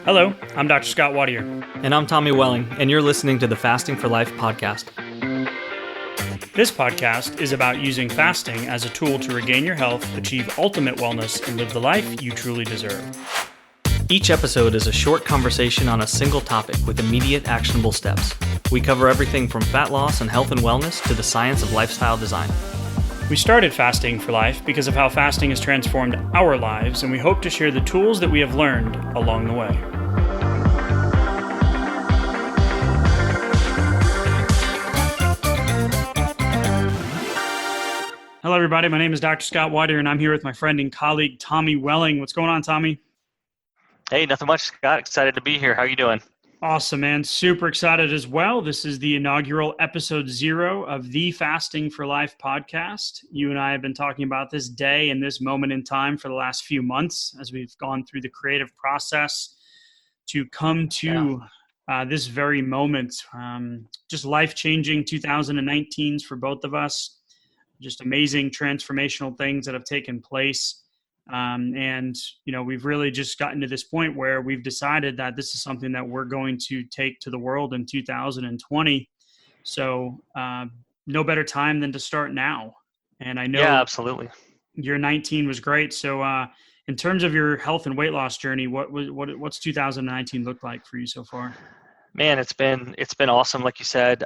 Hello, I'm Dr. Scott Wadier. And I'm Tommy Welling, and you're listening to the Fasting for Life podcast. This podcast is about using fasting as a tool to regain your health, achieve ultimate wellness, and live the life you truly deserve. Each episode is a short conversation on a single topic with immediate actionable steps. We cover everything from fat loss and health and wellness to the science of lifestyle design. We started Fasting for Life because of how fasting has transformed our lives, and we hope to share the tools that we have learned along the way. Hello, everybody. My name is Dr. Scott Wadier, and I'm here with my friend and colleague, Tommy Welling. What's going on, Tommy? Hey, nothing much, Scott. Excited to be here. How are you doing? Awesome, man. Super excited as well. This is the inaugural episode 0 of the Fasting for Life podcast. You and I have been talking about this day and this moment in time for the last few months as we've gone through the creative process to come to this very moment. Just life-changing 2019s for both of us. Just amazing transformational things that have taken place. And, you know, we've really just gotten to this point where we've decided that this is something that we're going to take to the world in 2020. So no better time than to start now. And I know absolutely. Your 19 was great. So in terms of your health and weight loss journey, what's 2019 look like for you so far? Man, it's been awesome. Like you said,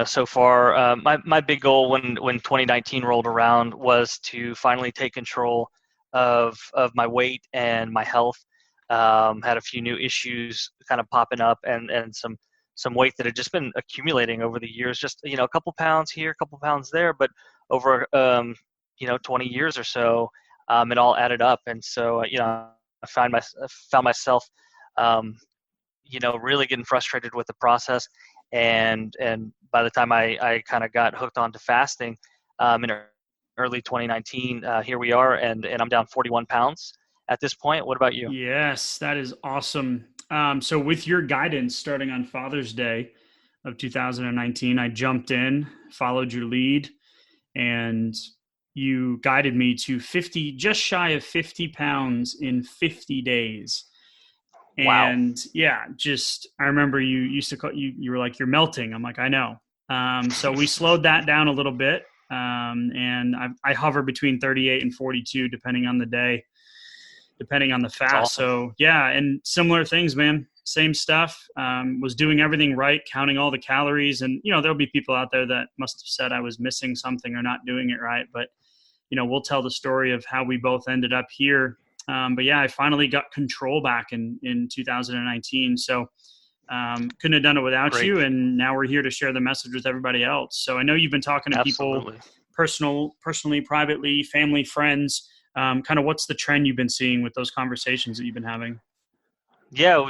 so far, my big goal when 2019 rolled around was to finally take control of my weight and my health. Had a few new issues kind of popping up and some weight that had just been accumulating over the years, just, a couple pounds here, a couple pounds there, but over, 20 years or so, it all added up. And so, I found myself, really getting frustrated with the process. And by the time I kind of got hooked onto fasting, in early 2019, here we are, and I'm down 41 pounds at this point. What about you? Yes, that is awesome. So with your guidance starting on Father's Day of 2019, I jumped in, followed your lead, and you guided me to just shy of 50 pounds in 50 days. Wow. And I remember you used to call you were like, "You're melting." I'm like, I know. So we slowed that down a little bit. And I hover between 38 and 42, depending on the day, depending on the fast. Awesome. So and similar things, man, same stuff. Was doing everything right, counting all the calories. And, there'll be people out there that must have said I was missing something or not doing it right. But, we'll tell the story of how we both ended up here. I finally got control back in 2019. So couldn't have done it without Great. you. And now we're here to share the message with everybody else. So I know you've been talking to Absolutely. people personally, privately, family, friends. Kind of what's the trend you've been seeing with those conversations that you've been having? Yeah,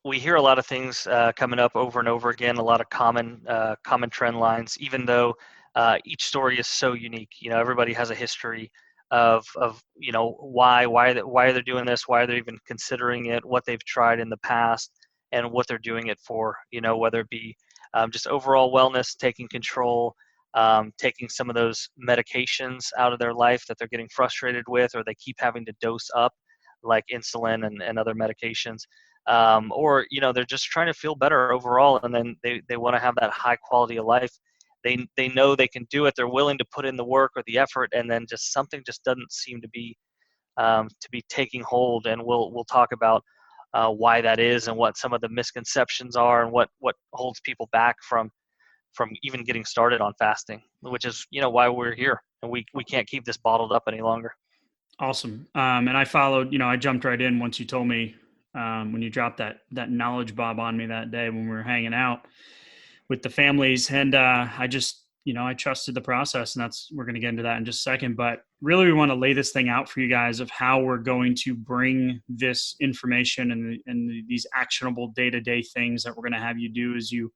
we hear a lot of things coming up over and over again, a lot of common trend lines, even though each story is so unique. Everybody has a history of why they're doing this, why they're even considering it, what they've tried in the past, and what they're doing it for, whether it be just overall wellness, taking control, taking some of those medications out of their life that they're getting frustrated with, or they keep having to dose up, like insulin and other medications, or they're just trying to feel better overall, and then they want to have that high quality of life. They know they can do it. They're willing to put in the work or the effort, and then just something just doesn't seem to be taking hold. And we'll talk about why that is, and what some of the misconceptions are, and what holds people back from even getting started on fasting, which is why we're here, and we can't keep this bottled up any longer. Awesome. And I followed. I jumped right in once you told me when you dropped that knowledge bomb on me that day when we were hanging out with the families, and I just I trusted the process, and we're going to get into that in just a second. But really, we want to lay this thing out for you guys of how we're going to bring this information and these actionable day-to-day things that we're going to have you do as you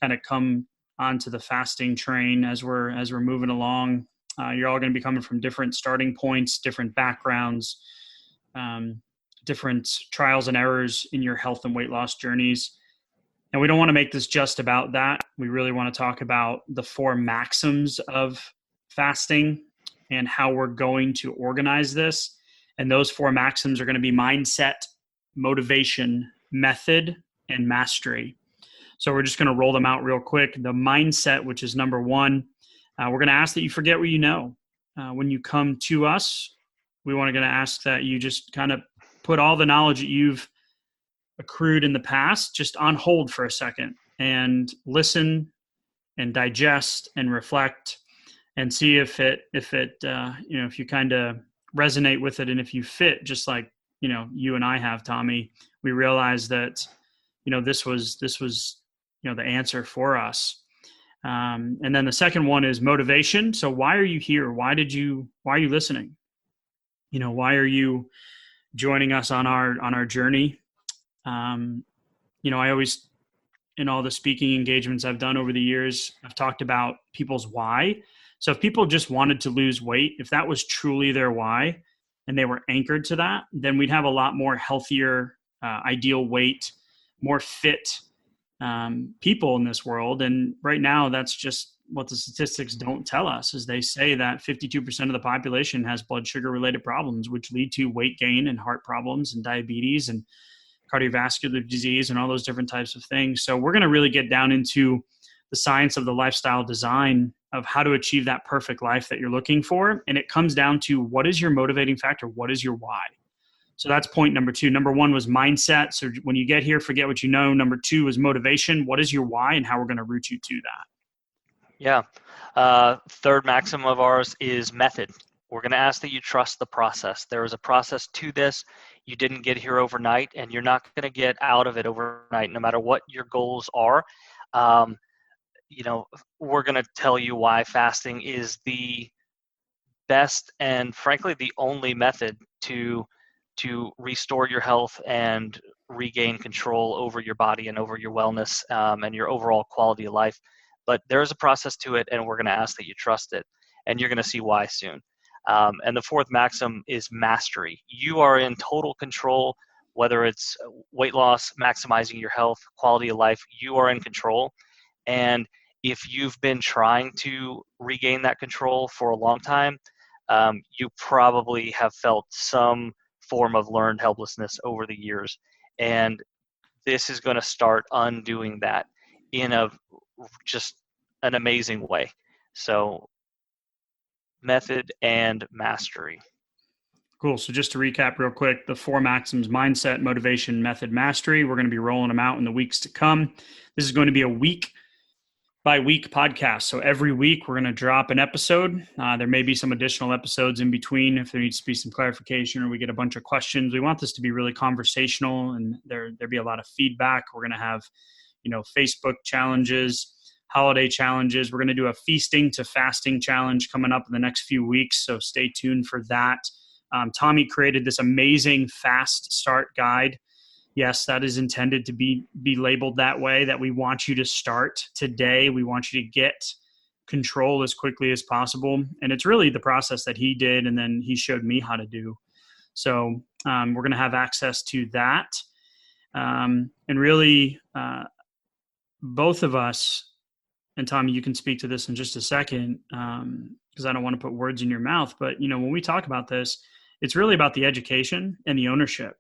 kind of come onto the fasting train as we're moving along. You're all going to be coming from different starting points, different backgrounds, different trials and errors in your health and weight loss journeys. And we don't want to make this just about that. We really want to talk about the 4 maxims of fasting and how we're going to organize this. And those four maxims are going to be mindset, motivation, method, and mastery. So we're just going to roll them out real quick. The mindset, which is number one, we're going to ask that you forget what you know. When you come to us, we want to going to ask that you just kind of put all the knowledge that you've accrued in the past just on hold for a second and listen and digest and reflect and see if you kind of resonate with it, and if you fit, just like you and I have, Tommy. We realized that this was the answer for us. And then the second one is motivation. So why are you here? Why are you listening? Why are you joining us on our journey? I always, in all the speaking engagements I've done over the years, I've talked about people's why. So if people just wanted to lose weight, if that was truly their why and they were anchored to that, then we'd have a lot more healthier, ideal weight, more fit people in this world. And right now, that's just what the statistics don't tell us, is they say that 52% of the population has blood sugar related problems, which lead to weight gain and heart problems and diabetes and cardiovascular disease and all those different types of things. So we're going to really get down into the science of the lifestyle design of how to achieve that perfect life that you're looking for. And it comes down to, what is your motivating factor? What is your why? So that's point number two. Number one was mindset. So when you get here, forget what you know. Number two is motivation. What is your why, and how we're going to route you to that? Yeah. Third maxim of ours is method. We're going to ask that you trust the process. There is a process to this. You didn't get here overnight, and you're not going to get out of it overnight, no matter what your goals are. We're going to tell you why fasting is the best and, frankly, the only method to restore your health and regain control over your body and over your wellness and your overall quality of life. But there is a process to it, and we're going to ask that you trust it, and you're going to see why soon. And the fourth maxim is mastery. You are in total control, whether it's weight loss, maximizing your health, quality of life. You are in control. And if you've been trying to regain that control for a long time, you probably have felt some form of learned helplessness over the years. And this is going to start undoing that in just an amazing way. So method and mastery. Cool. So just to recap real quick, the four maxims: mindset, motivation, method, mastery. We're going to be rolling them out in the weeks to come. This is going to be a week by week podcast. So every week we're going to drop an episode. There may be some additional episodes in between if there needs to be some clarification or we get a bunch of questions. We want this to be really conversational, and there be a lot of feedback. We're going to have, Facebook challenges, holiday challenges. We're going to do a feasting to fasting challenge coming up in the next few weeks. So stay tuned for that. Tommy created this amazing fast start guide. Yes, that is intended to be labeled that way, that we want you to start today. We want you to get control as quickly as possible. And it's really the process that he did, and then he showed me how to do. So we're going to have access to that. And really, both of us, and Tommy, you can speak to this in just a second, because I don't want to put words in your mouth. But, when we talk about this, it's really about the education and the ownership.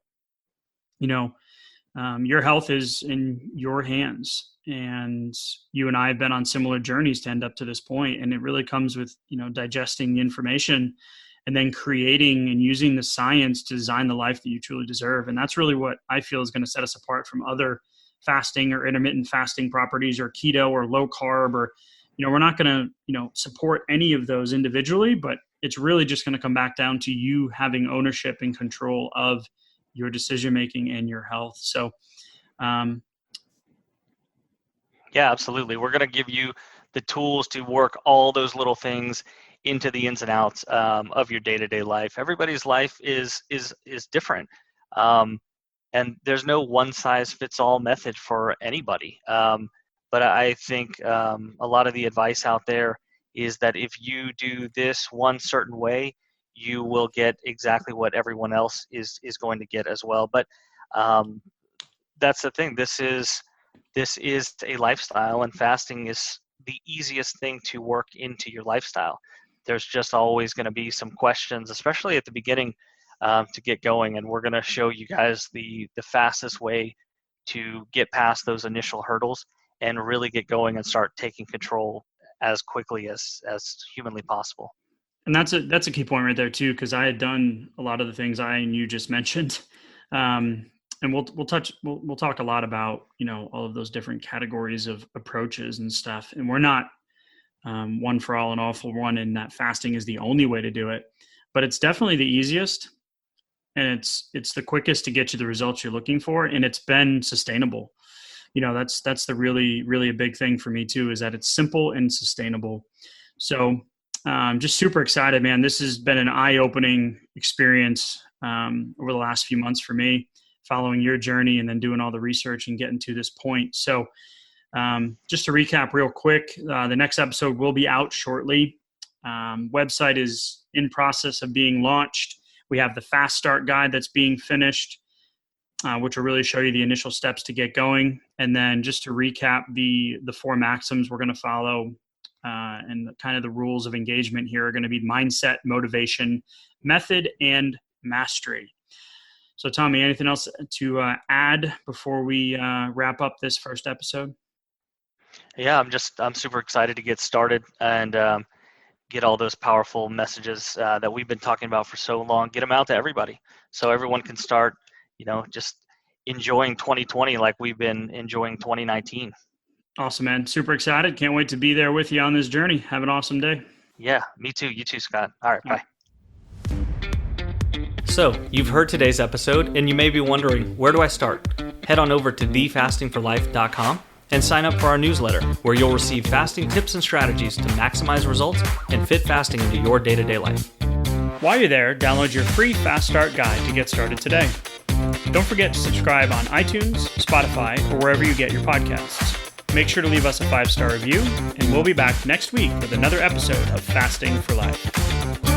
Your health is in your hands, and you and I have been on similar journeys to end up to this point. And it really comes with, digesting the information and then creating and using the science to design the life that you truly deserve. And that's really what I feel is going to set us apart from other fasting or intermittent fasting properties, or keto or low carb, or, we're not going to, support any of those individually, but it's really just going to come back down to you having ownership and control of your decision-making and your health. So, yeah, absolutely. We're going to give you the tools to work all those little things into the ins and outs of your day-to-day life. Everybody's life is different. And there's no one-size-fits-all method for anybody. But I think a lot of the advice out there is that if you do this one certain way, you will get exactly what everyone else is going to get as well. But that's the thing. This is a lifestyle, and fasting is the easiest thing to work into your lifestyle. There's just always going to be some questions, especially at the beginning, to get going. And we're going to show you guys the fastest way to get past those initial hurdles and really get going and start taking control as quickly as humanly possible. And that's a key point right there too, because I had done a lot of the things I and you just mentioned. And we'll talk a lot about, all of those different categories of approaches and stuff. And we're not one for all and all for one, and that fasting is the only way to do it, but it's definitely the easiest, and it's the quickest to get you the results you're looking for, and it's been sustainable. That's the really a big thing for me too, is that it's simple and sustainable. So just super excited, man. This has been an eye-opening experience over the last few months for me, following your journey and then doing all the research and getting to this point. So just to recap real quick, the next episode will be out shortly. Website is in process of being launched. We have the Fast Start guide that's being finished, which will really show you the initial steps to get going. And then just to recap the 4 maxims we're going to follow, and kind of the rules of engagement here are going to be mindset, motivation, method, and mastery. So Tommy, anything else to add before we wrap up this first episode? Yeah, I'm super excited to get started and get all those powerful messages that we've been talking about for so long, get them out to everybody so everyone can start, just enjoying 2020 like we've been enjoying 2019. Awesome, man. Super excited. Can't wait to be there with you on this journey. Have an awesome day. Yeah, me too. You too, Scott. All right, bye. So, you've heard today's episode, and you may be wondering, where do I start? Head on over to thefastingforlife.com and sign up for our newsletter, where you'll receive fasting tips and strategies to maximize results and fit fasting into your day-to-day life. While you're there, download your free Fast Start guide to get started today. Don't forget to subscribe on iTunes, Spotify, or wherever you get your podcasts. Make sure to leave us a 5-star review, and we'll be back next week with another episode of Fasting for Life.